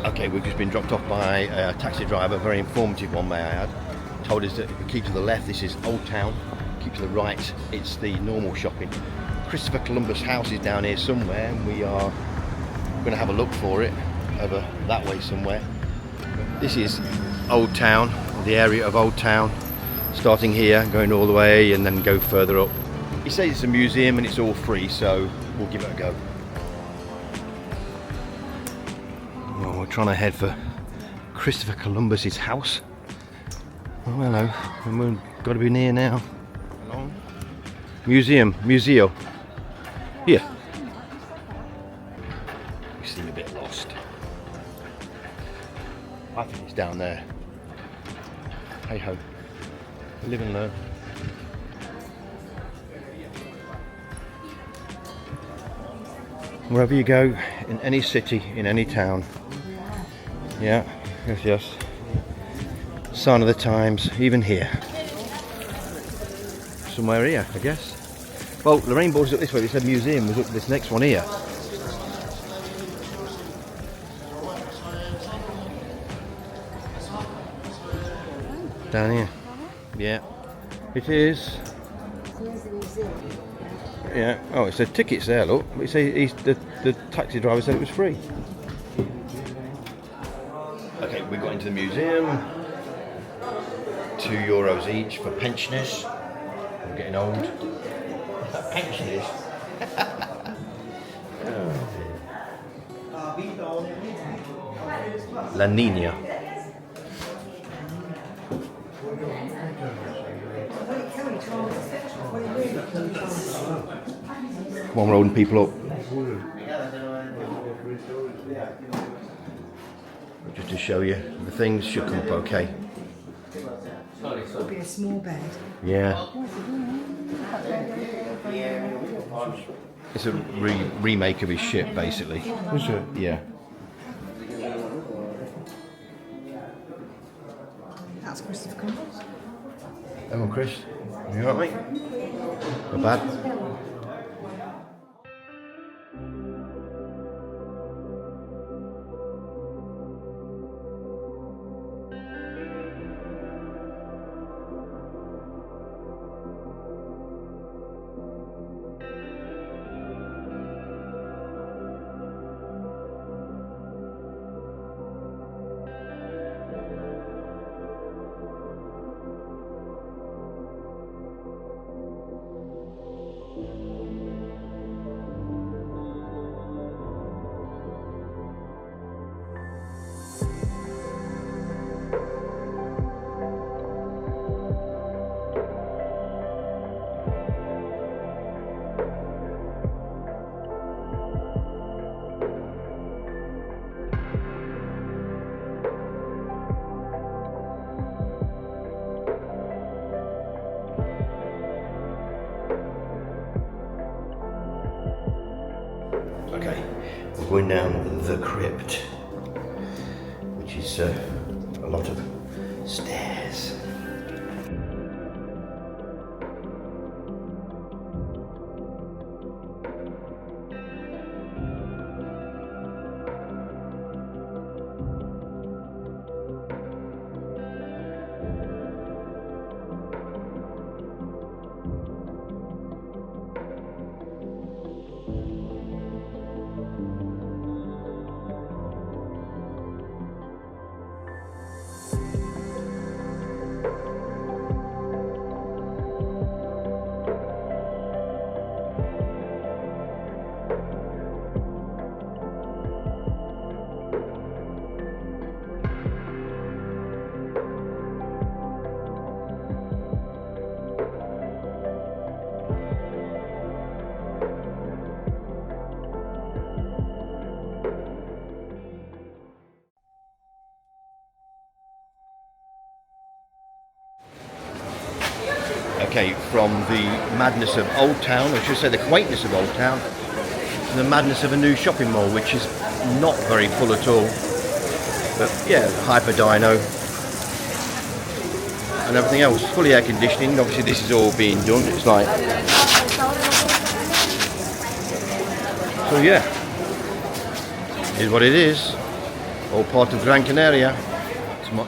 Okay, we've just been dropped off by a taxi driver, very informative one, may I add. Told us that if we keep to the left, this is Oldtown. Keep to the right, it's the normal shopping. Christopher Columbus house is down here somewhere, and we are going to have a look for it over that way somewhere. This is Oldtown, the area of Oldtown, starting here, going all the way, and then go further up. He says it's a museum and it's all free, so we'll give it a go. Well, we're trying to head for Christopher Columbus's house. Oh, hello. We've got to be near now. Museo. Here. We seem a bit lost. I think it's down there. Hey ho. Live and learn. Wherever you go, in any city, in any town. Yeah, yes. Sign of the times, even here. Somewhere here, I guess. Well, the rainbow's up this way. They said museum was up this next one here. Down here. Yeah. It is. Yeah. Oh, it said tickets there, look. It says the taxi driver said it was free. Okay, we got into the museum. €2 each for pensioners. I'm getting old. Pensioners. La Nina. Come on, we're holding people up. Just to show you, the things should come up okay. It'll be a small bed. Yeah. It's a remake of his ship, basically. Is it? Yeah. That's Christopher Columbus. Hello, Chris. You alright, mate? Not bad. Okay, we're going down the crypt, which is a lot of stairs. Okay, from the madness of Oldtown, or should I say the quaintness of Oldtown, to the madness of a new shopping mall, which is not very full at all. But yeah, hyper dyno and everything else, fully air conditioning. Obviously this is all being done. It's like, so yeah, is what it is. all part of Gran Canaria.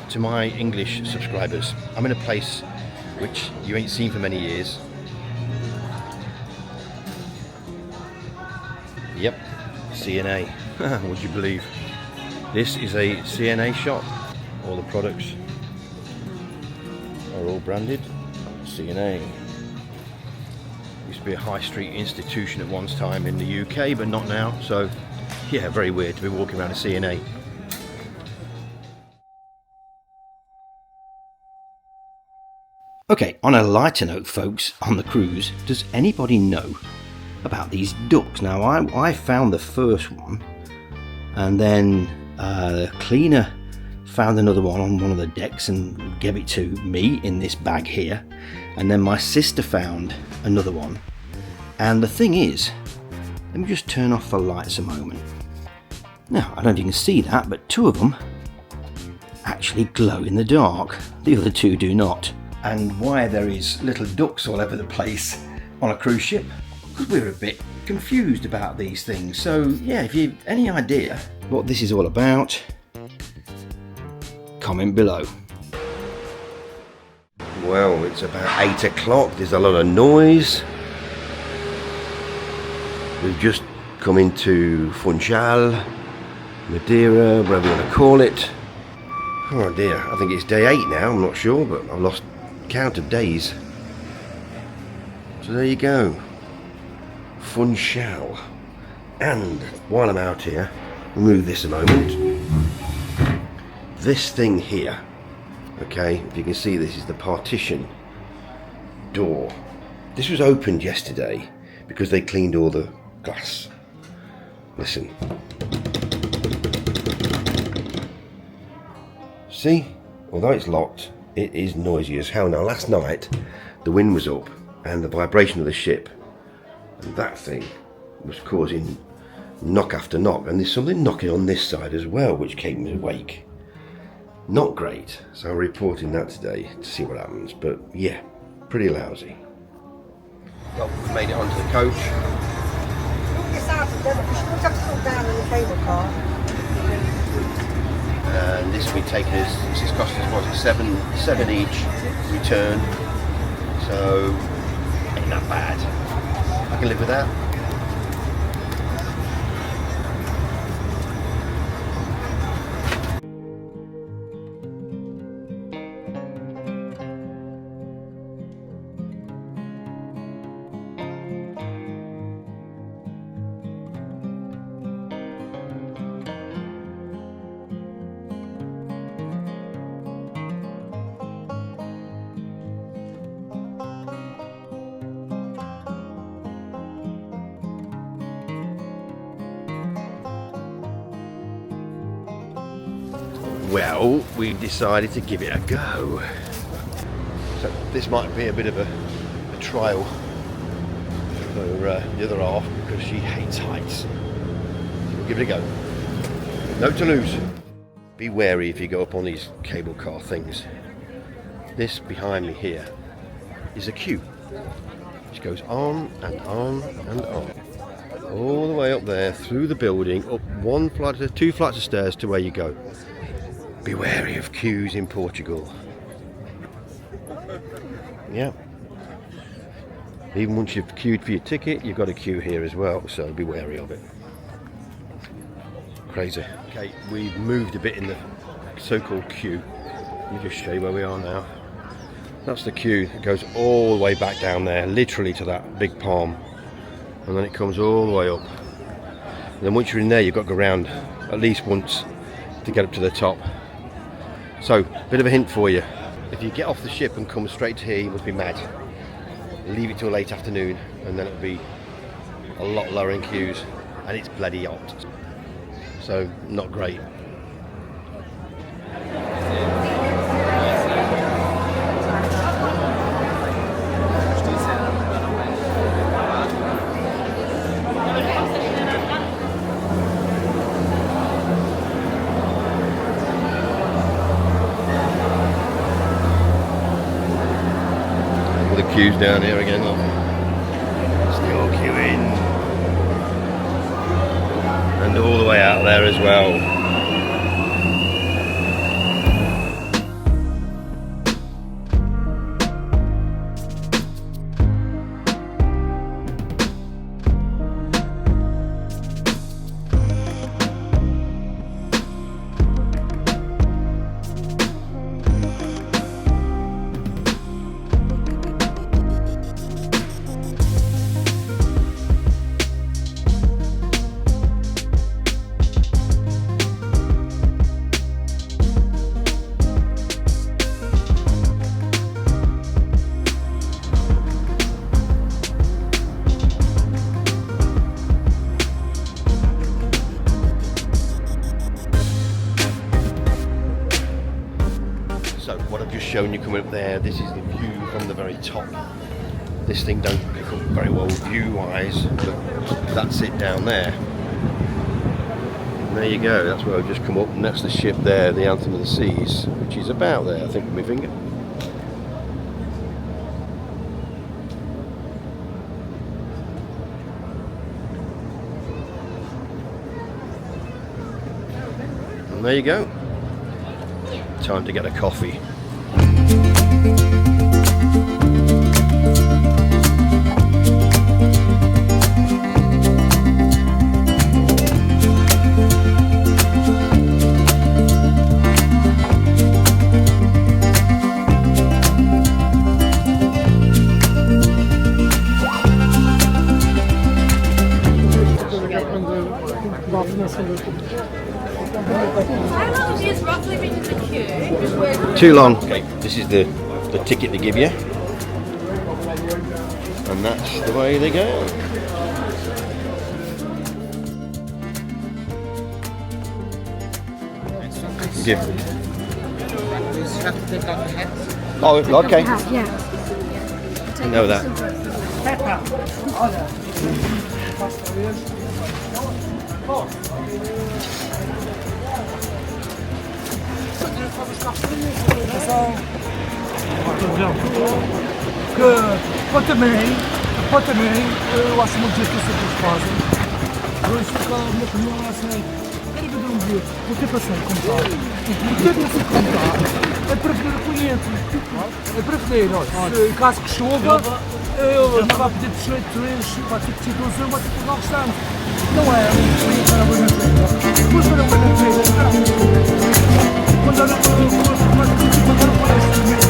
To my English subscribers, I'm in a place which you ain't seen for many years. Yep, CNA. Would you believe? This is a CNA shop. All the products are all branded CNA. Used to be a high street institution at one time in the UK, but not now. So yeah, very weird to be walking around a CNA. Okay, on a lighter note, folks, on the cruise, does anybody know about these ducks? Now, I found the first one, and then the cleaner found another one on one of the decks and gave it to me in this bag here, and then my sister found another one. And the thing is, let me just turn off the lights a moment. Now, I don't know if you can see that, but two of them actually glow in the dark. The other two do not. And why there is little ducks all over the place on a cruise ship? Because we're a bit confused about these things. So yeah, if you have any idea what this is all about, comment below. Well, it's about 8 o'clock. There's a lot of noise. We've just come into Funchal, Madeira, whatever you want to call it. Oh dear, I think it's day 8 now. I'm not sure, but I've lost count of days. So there you go, Funchal. And while I'm out here, we'll move this a moment. This thing here, okay, if you can see, this is the partition door. This was opened yesterday because they cleaned all the glass. Listen. See, although it's locked, it is noisy as hell. Now, last night the wind was up and the vibration of the ship, and that thing was causing knock after knock, and there's something knocking on this side as well which kept me awake. Not great, so I'm reporting that today to see what happens, but yeah, pretty lousy. Well, we've made it onto the coach. And this will be taking us, this is costing us, what, seven each return, so ain't that bad. I can live with that. Well, we decided to give it a go. So this might be a bit of a trial for the other half, because she hates heights. So we'll give it a go. Note to lose. Be wary if you go up on these cable car things. This behind me here is a queue, which goes on and on and on. All the way up there, through the building, up two flights of stairs to where you go. Be wary of queues in Portugal. Yeah. Even once you've queued for your ticket, you've got a queue here as well, so be wary of it. Crazy. Okay, we've moved a bit in the so-called queue. Let me just show you where we are now. That's the queue. It goes all the way back down there, literally to that big palm. And then it comes all the way up. And then once you're in there, you've got to go around at least once to get up to the top. So, bit of a hint for you. If you get off the ship and come straight to here, you must be mad. Leave it till late afternoon, and then it'll be a lot lower in queues, and it's bloody hot. So, not great. The queues down here again, look. Still queuing. And all the way out there as well. shown you coming up there. This is the view from the very top. This thing don't pick up very well view-wise, but that's it down there. And there you go, that's where I've just come up, and that's the ship there, the Anthem of the Seas, which is about there, I think, with my finger. And there you go. Time to get a coffee. How long have you roughly been in the queue? Too long. Okay, this is the ticket they give you. And that's the way they go. Give. Oh, okay. Yeah. I know that. Quanto a mim, eu acho muito difícil que eles fazem. Hoje fica a minha opinião é assim, quero beber um bilhete, vou ter paciência de comprar. O que é que não sei comprar? É preferir o cliente. É preferir, olha, se caso que chova, eu estava a pedir de 3, vai ter que ser 12 euros, vai ter que pagar o restante. Não é um cliente para a boa empresa. Depois para a boa empresa, quando eu não vou mais aqui, quando eu não vou este mês,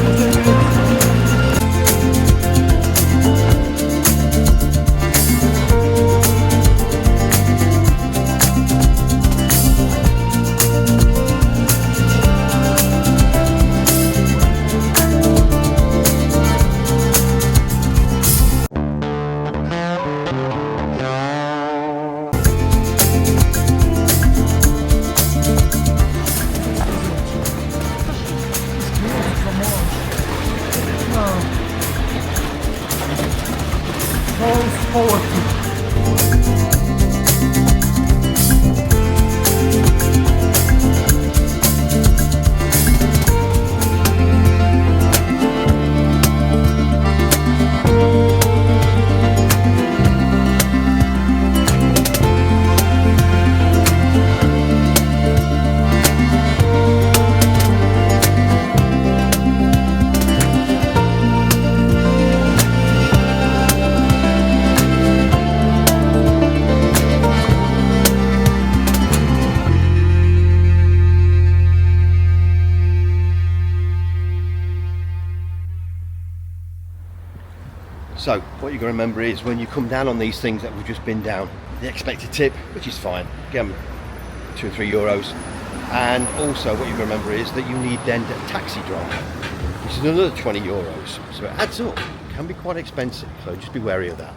So, what you've got to remember is when you come down on these things that we've just been down, the expected tip, which is fine, give them €2 or €3. And also what you've got to remember is that you need then a taxi driver, which is another €20. So it adds up, it can be quite expensive, so just be wary of that.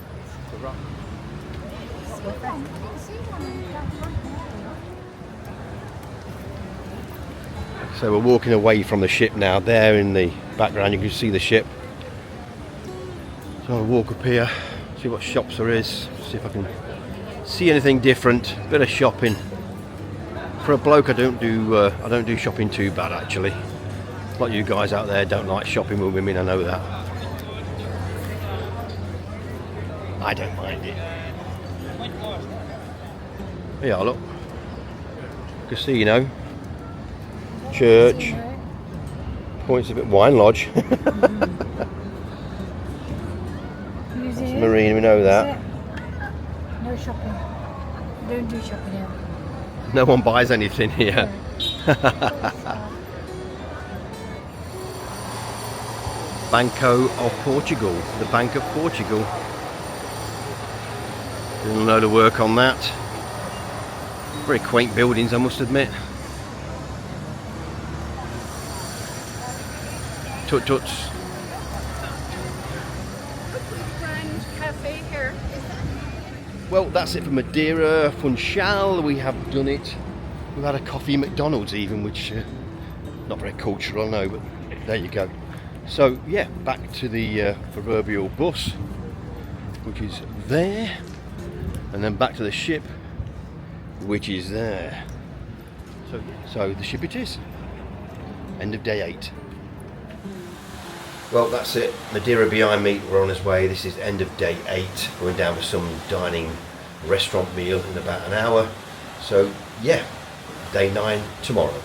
So we're walking away from the ship now. There in the background you can see the ship. So I'll walk up here, see what shops there is, see if I can see anything different. Bit of shopping. For a bloke, I don't do shopping too bad actually. A lot of you guys out there don't like shopping with women, I know that. I don't mind it. Yeah, look. Casino. Church. Points of it. Wine lodge. Marine, we know that. No shopping. Don't do shopping here. No one buys anything here. Banco of Portugal, the Bank of Portugal. Doing a load of work on that. Very quaint buildings, I must admit. Tut-tuts. Cafe here. Well, that's it for Madeira, Funchal. We have done it. We've had a coffee at McDonald's even, which not very cultural, I know, but there you go. So yeah, back to the proverbial bus, which is there, and then back to the ship, which is there. So the ship it is. End of day 8. Well, that's it. Madeira behind me. We're on his way. This is end of day 8. Going down for some dining restaurant meal in about an hour. So yeah, day 9 tomorrow.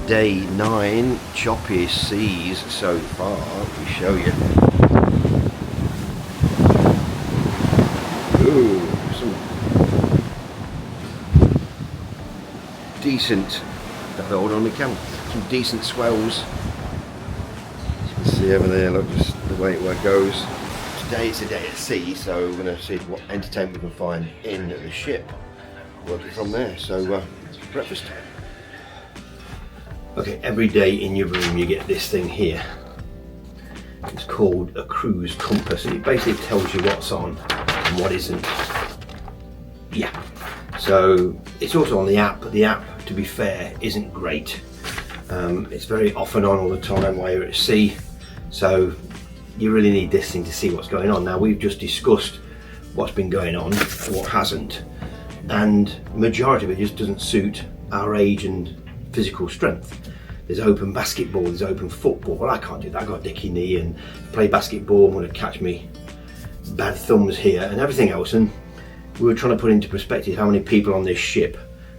Day 9, choppy seas so far. Let me show you. Ooh, some decent, hold on, we can, some decent swells. You can see over there, look, just the way it goes. Today it's a day at sea, so we're going to see what entertainment we can find in the ship. Working from there, so breakfast time. Okay, every day in your room you get this thing here. It's called a cruise compass, and it basically tells you what's on and what isn't. Yeah, so it's also on the app, but the app, to be fair, isn't great. It's very off and on all the time while you're at sea, so you really need this thing to see what's going on. Now, we've just discussed what's been going on and what hasn't, and majority of it just doesn't suit our age and physical strength. There's open basketball, there's open football. Well, I can't do that. I've got a dicky knee, and play basketball, I'm going to catch me bad thumbs here and everything else. And we were trying to put into perspective how many people on this ship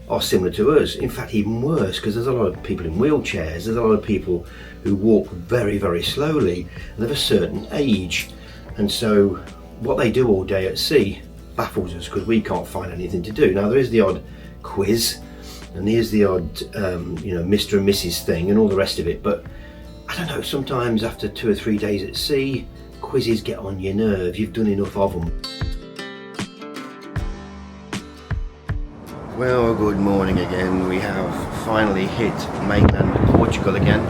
are similar to us. In fact, even worse, because there's a lot of people in wheelchairs, there's a lot of people who walk very, very slowly and of a certain age. And so what they do all day at sea baffles us, because we can't find anything to do. Now, there is the odd quiz, and here's the odd, Mr. and Mrs. thing and all the rest of it, but I don't know, sometimes after 2 or 3 days at sea, quizzes get on your nerve. You've done enough of them. Well, good morning again. We have finally hit mainland Portugal again,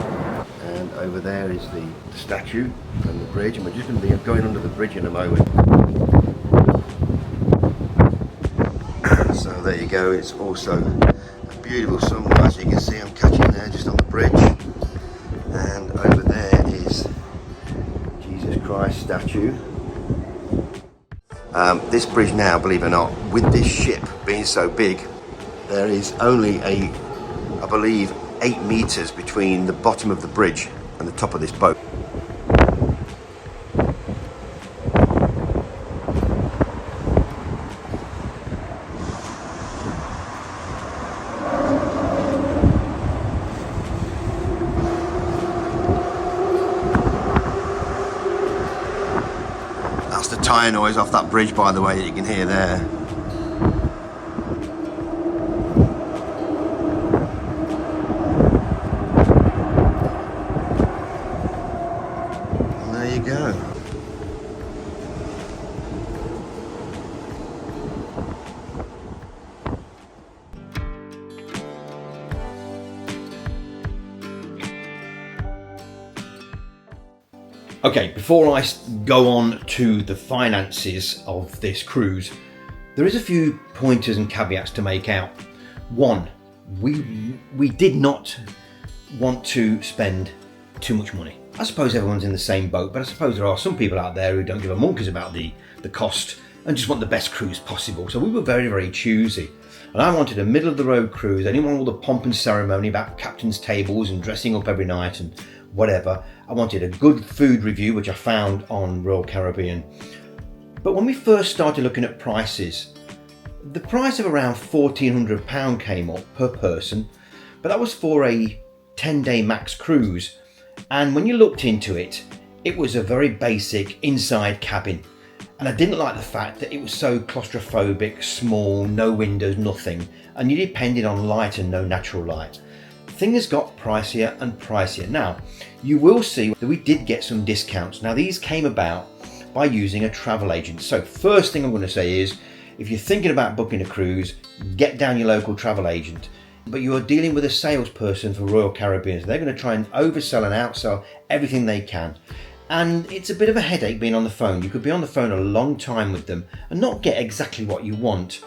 and over there is the statue and the bridge, and we're just going to be going under the bridge in a moment. So there you go, it's also beautiful sunrise. You can see I'm catching there just on the bridge, and over there is Jesus Christ statue. This bridge now, believe it or not, with this ship being so big, there is only I believe 8 meters between the bottom of the bridge and the top of this boat. Tyre noise off that bridge, by the way, that you can hear there. And there you go. Okay, before I go on to the finances of this cruise, there is a few pointers and caveats to make out. One, we did not want to spend too much money. I suppose everyone's in the same boat, but I suppose there are some people out there who don't give a monkeys about the cost and just want the best cruise possible. So we were very, very choosy. And I wanted a middle of the road cruise. I didn't want all the pomp and ceremony about captain's tables and dressing up every night and whatever. I wanted a good food review, which I found on Royal Caribbean. But when we first started looking at prices, the price of around £1,400 came up per person, but that was for a 10-day max cruise. And when you looked into it, it was a very basic inside cabin. And I didn't like the fact that it was so claustrophobic, small, no windows, nothing, and you depended on light and no natural light. Things got pricier and pricier. Now, you will see that we did get some discounts. Now, these came about by using a travel agent. So first thing I'm going to say is, if you're thinking about booking a cruise, get down your local travel agent. But you are dealing with a salesperson for Royal Caribbean. So they're going to try and oversell and outsell everything they can. And it's a bit of a headache being on the phone. You could be on the phone a long time with them and not get exactly what you want.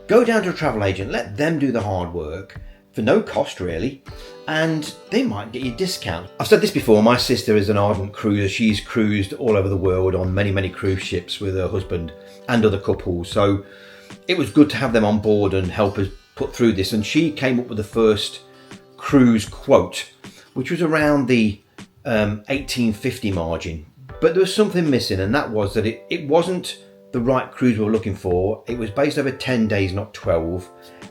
Go down to a travel agent, let them do the hard work for no cost really, and they might get you a discount. I've said this before, my sister is an ardent cruiser. She's cruised all over the world on many cruise ships with her husband and other couples. So it was good to have them on board and help us put through this. And she came up with the first cruise quote, which was around the 1850 margin. But there was something missing, and that was that it wasn't the right cruise we were looking for. It was based over 10 days, not 12,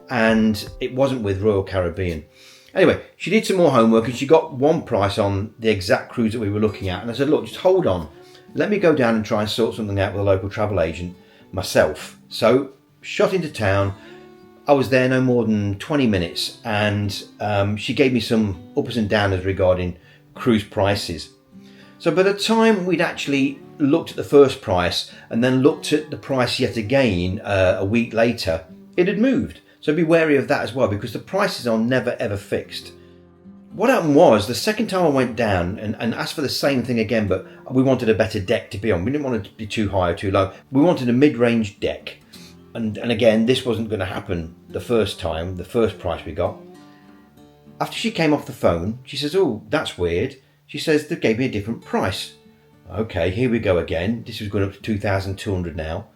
and it wasn't with Royal Caribbean. Anyway, she did some more homework and she got one price on the exact cruise that we were looking at. And I said, look, just hold on. Let me go down and try and sort something out with a local travel agent myself. So, shot into town. I was there no more than 20 minutes, and she gave me some ups and downs regarding cruise prices. So by the time we'd actually looked at the first price and then looked at the price yet again a week later, it had moved. So be wary of that as well, because the prices are never ever fixed. What happened was, the second time I went down and asked for the same thing again, but we wanted a better deck to be on. We didn't want it to be too high or too low. We wanted a mid-range deck. And again, this wasn't going to happen the first time, the first price we got. After she came off the phone, she says, oh, that's weird. She says, they gave me a different price. Okay, here we go again. This was going up to 2,200 now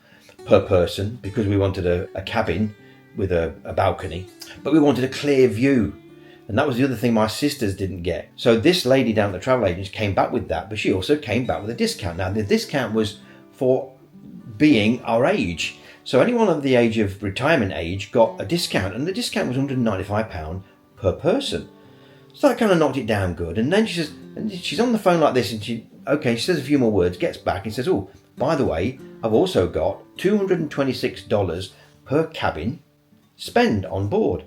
per person, because we wanted a cabin with a balcony, but we wanted a clear view. And that was the other thing my sisters didn't get. So this lady down at the travel agents came back with that, but she also came back with a discount. Now the discount was for being our age. So anyone of the age of retirement age got a discount, and the discount was £195 per person. So that kind of knocked it down good. And then she says, and she's on the phone like this, and she says a few more words, gets back and says, oh, by the way, I've also got $226 per cabin spend on board.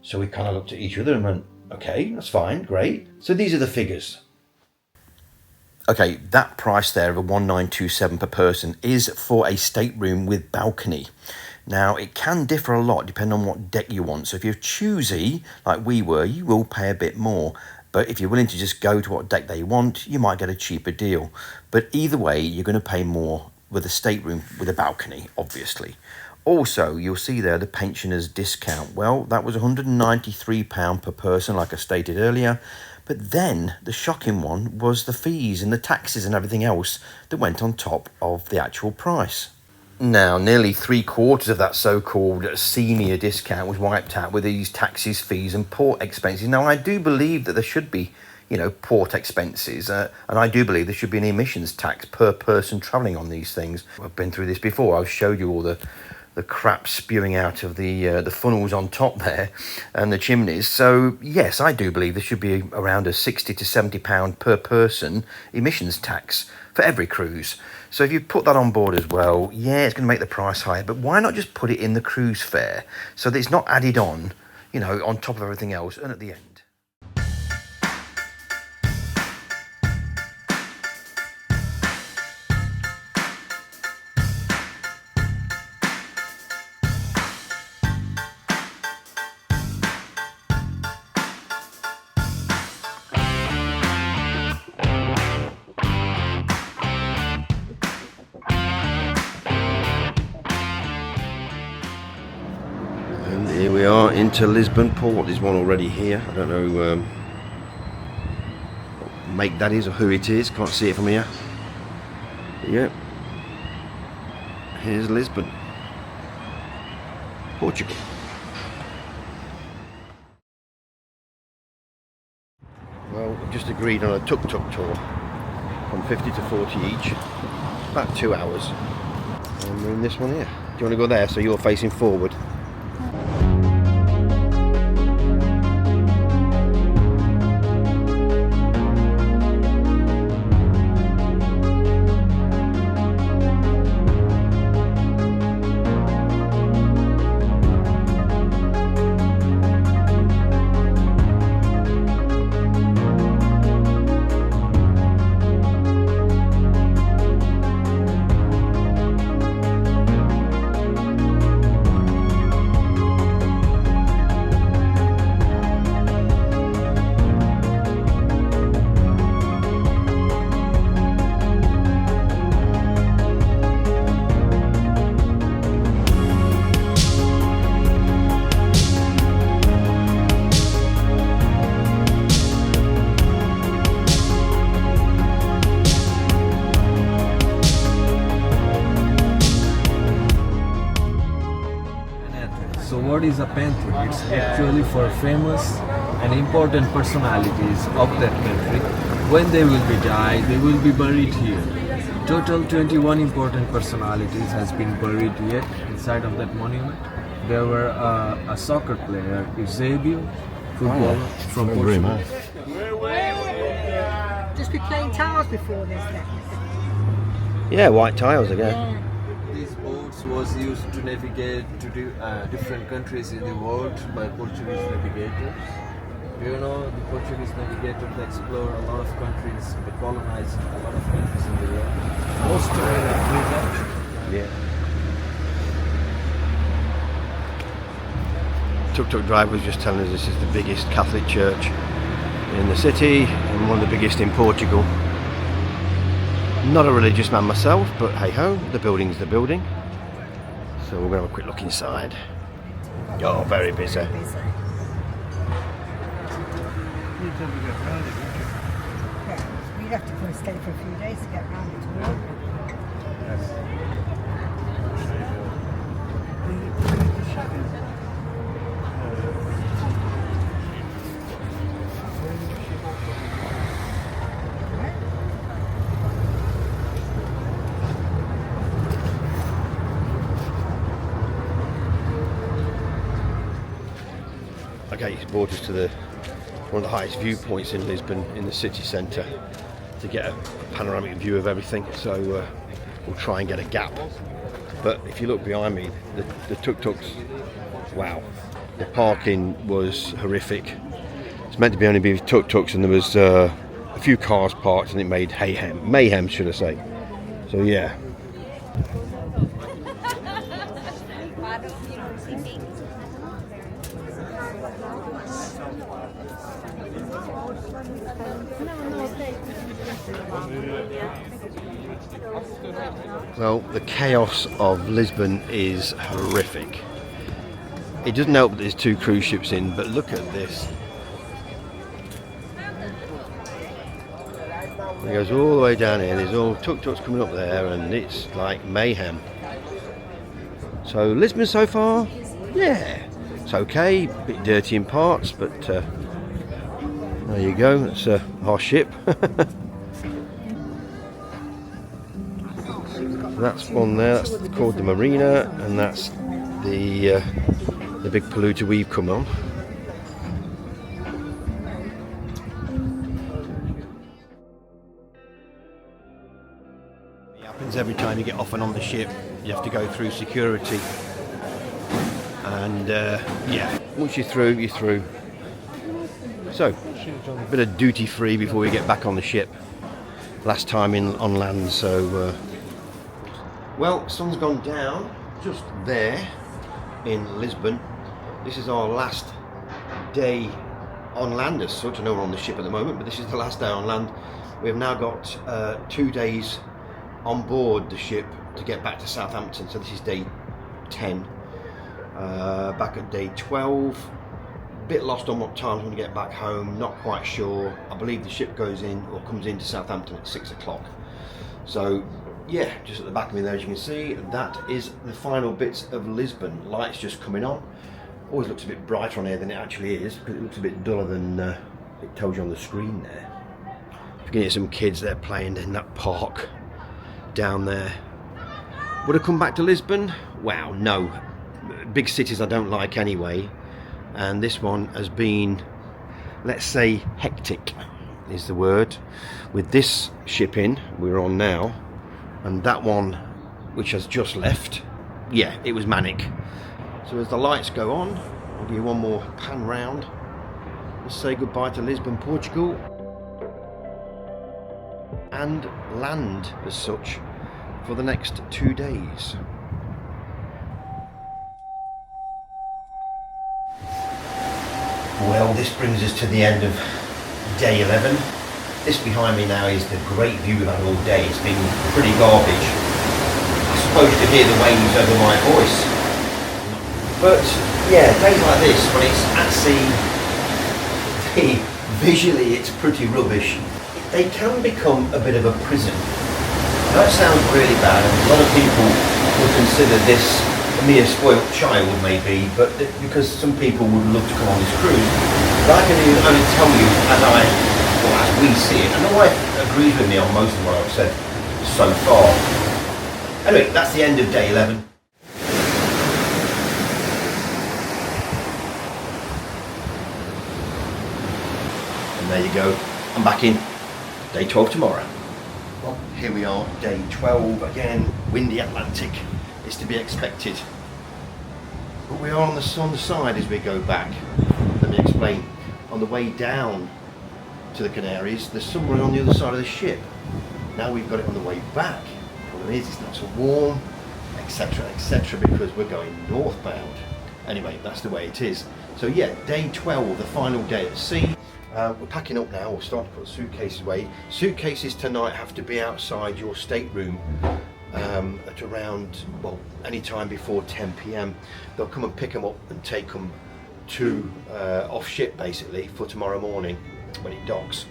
So we kind of looked at each other and went, okay, that's fine, great. So these are the figures. Okay, that price there of a 1927 per person is for a stateroom with balcony. Now, it can differ a lot depending on what deck you want. So if you're choosy, like we were, you will pay a bit more. But if you're willing to just go to what deck they want, you might get a cheaper deal. But either way, you're going to pay more with a stateroom with a balcony, obviously. Also, you'll see there the pensioners discount. Well, that was £193 per person, like I stated earlier. But then the shocking one was the fees and the taxes and everything else that went on top of the actual price. Now, nearly 3/4 of that so-called senior discount was wiped out with these taxes, fees and port expenses. Now, I do believe that there should be, port expenses, and I do believe there should be an emissions tax per person travelling on these things. I've been through this before. I've showed you all the crap spewing out of the funnels on top there and the chimneys. So yes, I do believe there should be around a £60 to £70 per person emissions tax for every cruise. So if you put that on board as well, yeah, it's going to make the price higher, but why not just put it in the cruise fare so that it's not added on, on top of everything else and at the end. Here we are into Lisbon port. There's one already here. I don't know what make that is or who it is. Can't see it from here. But yeah, here's Lisbon, Portugal. Well, we've just agreed on a tuk-tuk tour from 50 to 40 each, about 2 hours. And we're in this one here. Do you want to go there so you're facing forward? So what is a pantheon? It's actually for famous and important personalities of that country. When they will be died, they will be buried here. Total 21 important personalities has been buried yet inside of that monument. There were a soccer player, Eusebio, footballer from Portugal. Just be playing tiles before this then. Yeah, white tiles again. These boats was used to navigate to different countries in the world by Portuguese navigators. Do you know the Portuguese navigators explored a lot of countries, they colonized a lot of countries in the world. Most of it Africa. Yeah. Tuk-tuk driver was just telling us this is the biggest Catholic church in the city and one of the biggest in Portugal. Not a religious man myself, but hey ho, the building's the building. So we're going to have a quick look inside. Oh, very busy. Busy. Yeah, we'd have to come and stay for a few days to get around it all. Okay, he's brought us to one of the highest viewpoints in Lisbon, in the city centre, to get a panoramic view of everything. So we'll try and get a gap. But if you look behind me, the tuk-tuks, wow, the parking was horrific. It's meant to be only be tuk-tuks, and there was a few cars parked, and it made mayhem, should I say? So yeah. Well, the chaos of Lisbon is horrific. It doesn't help that there's 2 cruise ships in, but look at this. It goes all the way down here, there's all tuk-tuks coming up there, and it's like mayhem. So Lisbon so far, yeah, it's okay, a bit dirty in parts, but there you go, that's our ship. That's one there, that's called the Marina, and that's the big polluter we've come on. It happens every time you get off and on the ship, you have to go through security. And yeah, once you're through, you're through. So, a bit of duty free before we get back on the ship. Last time on land, so... Well, sun's gone down just there in Lisbon. This is our last day on land as such. I know we're on the ship at the moment, but this is the last day on land. We have now got 2 days on board the ship to get back to Southampton. So this is day 10. Back at day 12. Bit lost on what time I'm going to get back home. Not quite sure. I believe the ship goes in or comes into Southampton at 6 o'clock. So yeah, just at the back of me there, as you can see, that is the final bits of Lisbon. Lights just coming on. Always looks a bit brighter on here than it actually is, because it looks a bit duller than it tells you on the screen there. You can hear some kids there playing in that park down there. Would I come back to Lisbon? Wow, no. Big cities I don't like anyway, and this one has been, let's say, hectic is the word. With this ship in we're on now, and that one which has just left, yeah, it was manic. So as the lights go on, I'll give you one more pan round. Let's say goodbye to Lisbon, Portugal, and land as such for the next 2 days. Well, this brings us to the end of day 11. This behind me now is the great view we've had all day. It's been pretty garbage. I suppose you can hear the waves over my voice. But yeah, days like this, when it's at sea, visually it's pretty rubbish. They can become a bit of a prison. That sounds really bad, and a lot of people would consider this me a spoilt child maybe, but because some people would love to come on this cruise. But I can only tell you as we see it, and the wife agrees with me on most of what I've said so far. Anyway, that's the end of day 11. And there you go, I'm back in day 12 tomorrow. Well, here we are, day 12, again, windy Atlantic, is to be expected. But we are on the side as we go back. Let me explain. On the way down to the Canaries, there's someone on the other side of the ship. Now we've got it on the way back. The problem is it's not so warm, etc, etc, because we're going northbound. Anyway, that's the way it is. So yeah, day 12, the final day at sea. We're packing up now, we'll start to put suitcases away. Suitcases tonight have to be outside your stateroom at around, well, any time before 10 p.m. They'll come and pick them up and take them to off ship basically for tomorrow morning when it docks.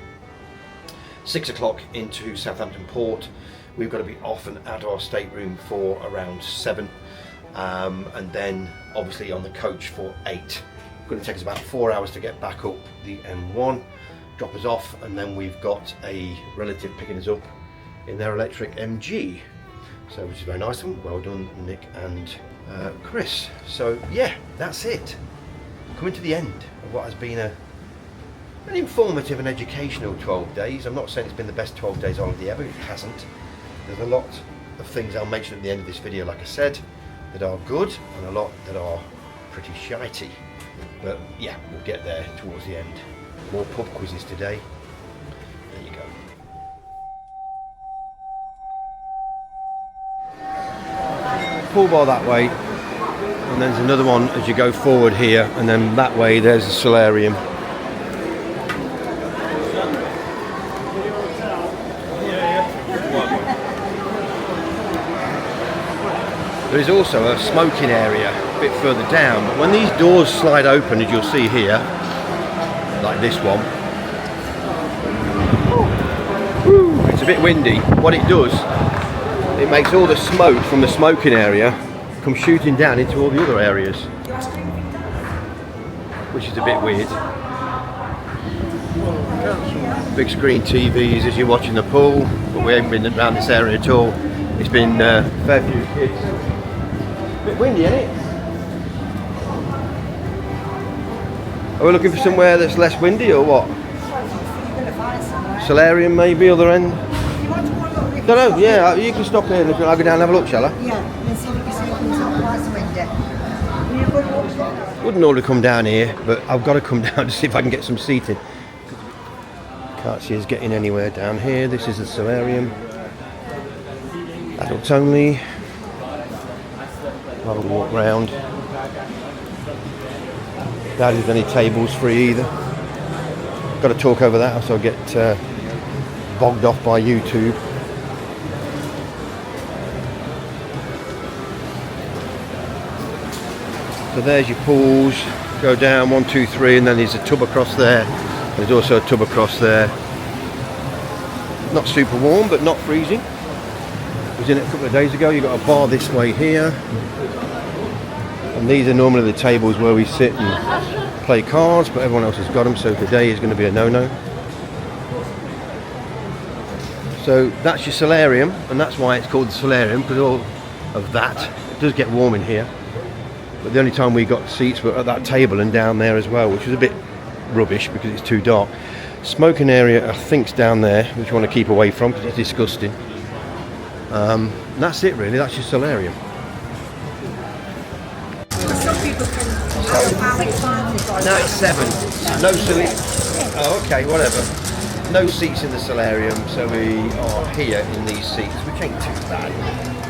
6 o'clock into Southampton port. We've got to be off and at our stateroom for around 7, and then obviously on the coach for 8. It's going to take us about 4 hours to get back up the M1, drop us off, and then we've got a relative picking us up in their electric MG. So which is very nice of them. Well done, Nick and Chris. So yeah, that's it. Coming to the end of what has been an informative and educational 12 days. I'm not saying it's been the best 12 days holiday ever, it hasn't. There's a lot of things I'll mention at the end of this video, like I said, that are good, and a lot that are pretty shitey. But yeah, we'll get there towards the end. More pub quizzes today. There you go. Pool bar that way, and there's another one as you go forward here, and then that way there's a solarium. There is also a smoking area a bit further down, but when these doors slide open, as you'll see here, like this one, it's a bit windy. What it does, it makes all the smoke from the smoking area come shooting down into all the other areas, which is a bit weird. Big screen TVs as you're watching the pool, but we haven't been around this area at all. It's been a fair few kids. A bit windy, isn't it? Are we looking for somewhere that's less windy or what? Solarium maybe, other end? Don't know, yeah, you can stop here and I'll go down and have a look, shall I? Yeah, and see if you can see if it's windy. Wouldn't normally come down here, but I've got to come down to see if I can get some seating. Can't see us getting anywhere down here. This is the solarium. Adults only. I'll walk round. Doubt there's any tables free either. Got to talk over that, so I'll get bogged off by YouTube. So there's your pools. Go down 1, 2, 3, and then there's a tub across there. There's also a tub across there. Not super warm, but not freezing. I was in it a couple of days ago. You've got a bar this way here. And these are normally the tables where we sit and play cards, but everyone else has got them, so today is going to be a no-no. So that's your solarium, and that's why it's called the solarium, because all of that. It does get warm in here. But the only time we got seats were at that table and down there as well, which was a bit rubbish because it's too dark. Smoking area, I think's down there, which you want to keep away from because it's disgusting. And that's it really, that's your solarium. Now it's 7. No seats. Oh, okay, whatever. No seats in the solarium, so we are here in these seats, which ain't too bad.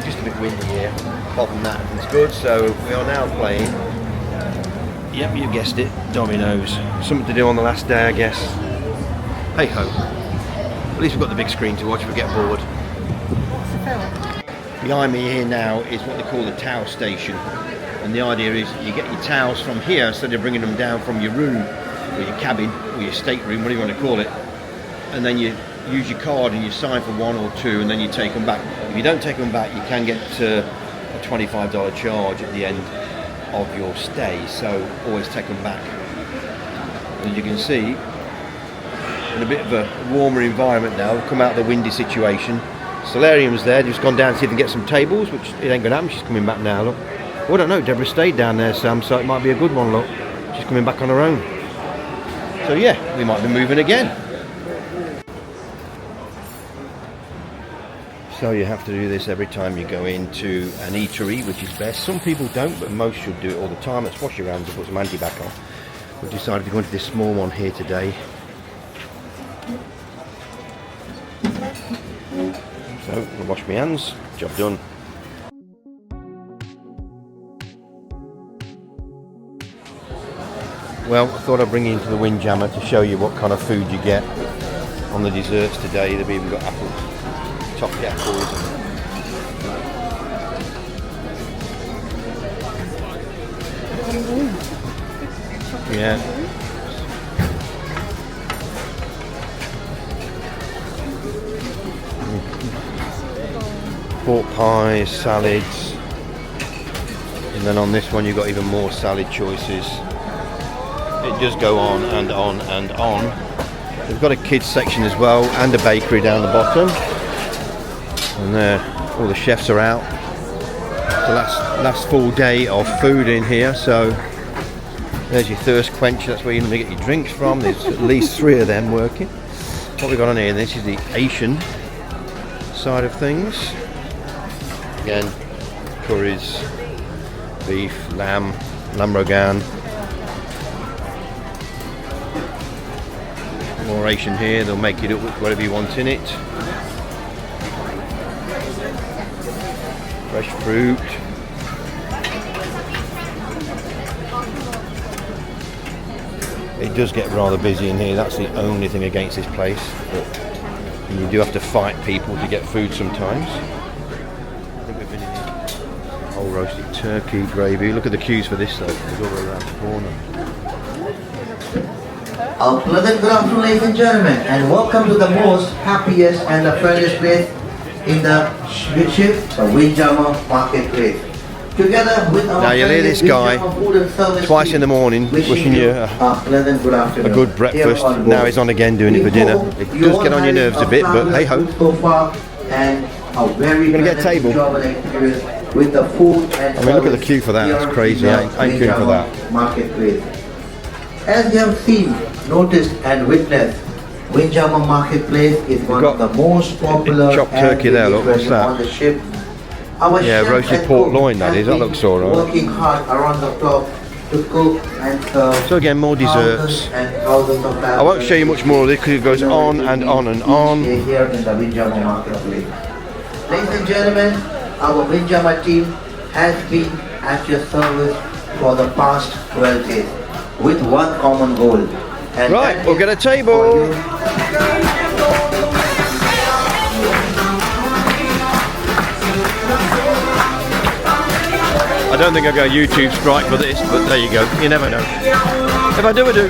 Just a bit windy here. Apart from that, everything's good. So we are now playing. Yep, you guessed it. Dominoes. Something to do on the last day, I guess. Hey ho. At least we've got the big screen to watch if we get bored. Behind me here now is what they call the towel station. And the idea is you get your towels from here instead of bringing them down from your room, or your cabin, or your stateroom, whatever you want to call it. And then you use your card and you sign for 1 or 2 and then you take them back. If you don't take them back, you can get a $25 charge at the end of your stay, so always take them back. As you can see, in a bit of a warmer environment now, we've come out of the windy situation. Solarium's there, just gone down to see if we can get some tables, which it ain't gonna happen. She's coming back now, look. Well, I don't know, Deborah stayed down there, Sam, so it might be a good one, look. She's coming back on her own. So yeah, we might be moving again. So you have to do this every time you go into an eatery, which is best. Some people don't, but most should do it all the time. Let's wash your hands and put some anti-bac on. We've decided to go into this small one here today. So, I'll wash my hands, job done. Well, I thought I'd bring you into the Windjammer to show you what kind of food you get on the desserts today. They've even got apples, toffee apples. Yeah. Pork pies, salads, and then on this one you've got even more salad choices. It just go on and on and on. They've got a kids section as well and a bakery down the bottom. And there, all the chefs are out. The last full day of food in here, so there's your thirst quencher. That's where you're going to get your drinks from. There's at least 3 of them working. What we've got on here, this is the Asian side of things. Again, curries, beef, lamb rogan. More Asian here, they'll make it up with whatever you want in it. Fresh fruit. It does get rather busy in here, that's the only thing against this place. But you do have to fight people to get food sometimes. I think we've been in here. Whole roasted turkey, gravy. Look at the queues for this though, it's all the way around the corner. A pleasant good afternoon, ladies and gentlemen, and welcome to the most happiest and the friendliest place in the ship, the Windjammer Marketplace. Together with our now you'll hear this guy twice in the morning wishing you a good breakfast. Now he's on again doing it for dinner. It does get on your nerves a bit, but hey ho. We're gonna get a table. With the food and I mean, look at the queue for that. That's crazy. I ain't queuing for that. Marketplace. As you have seen, noticed and witnessed, Windjammer Marketplace is one of the most popular chopped turkey there, look, what's that? on the ship. Our Yeah, chefs roasted and pork cooks loin, that have is. That been looks alright. working hard around the clock to cook and serve. So again, more desserts. Thousands and thousands of I won't show you much more of this because it goes on and on and on. Here in the Windjammer Marketplace. Ladies and gentlemen, our Windjammer team has been at your service for the past 12 days with one common goal. And Right, that we'll is get a for table. you. I don't think I'll get a YouTube strike for this, but there you go. You never know. If I do, I do.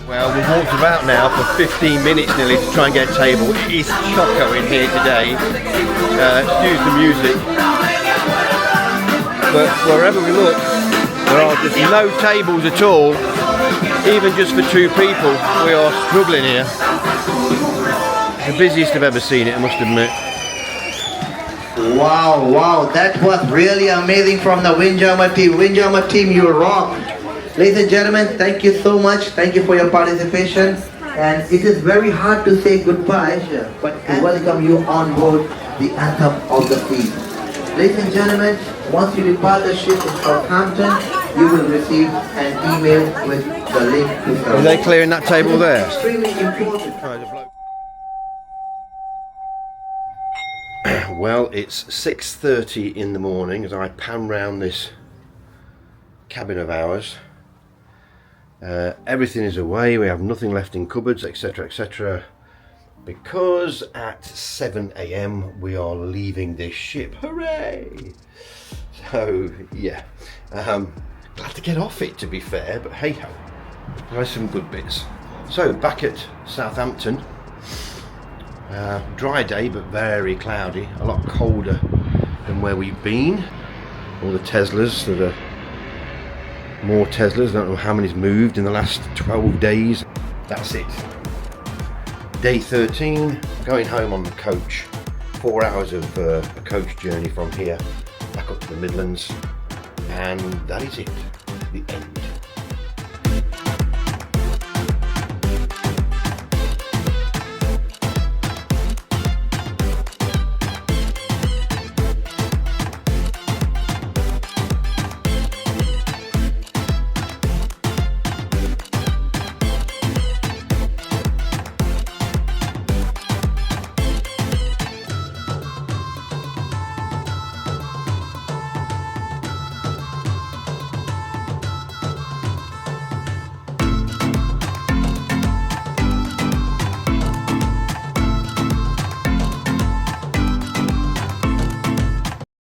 Well, we've walked about now for 15 minutes nearly to try and get a table. It is choco in here today. Excuse the music. But wherever we look, there are just no tables at all. Even just for 2 people, we are struggling here. The busiest I've ever seen it, I must admit. Wow, that was really amazing from the Windjammer team. Windjammer team, you rock. Ladies and gentlemen, thank you so much. Thank you for your participation. And it is very hard to say goodbye, but to welcome you on board the Anthem of the Sea. Ladies and gentlemen, once you depart the ship in Southampton, you will receive an email with the link to the Are they clearing that table there? Extremely important. Well, it's 6:30 in the morning as I pan round this cabin of ours. Everything is away, we have nothing left in cupboards, etc, etc, because at 7 AM we are leaving this ship. Hooray! So yeah, glad to get off it, to be fair, but hey ho, there's some good bits. So back at Southampton, Dry day, but very cloudy, a lot colder than where we've been. All the Teslas that are more Teslas, I don't know how many's moved in the last 12 days. That's it. Day 13, going home on the coach. 4 hours of a coach journey from here back up to the Midlands, and that is it, the end.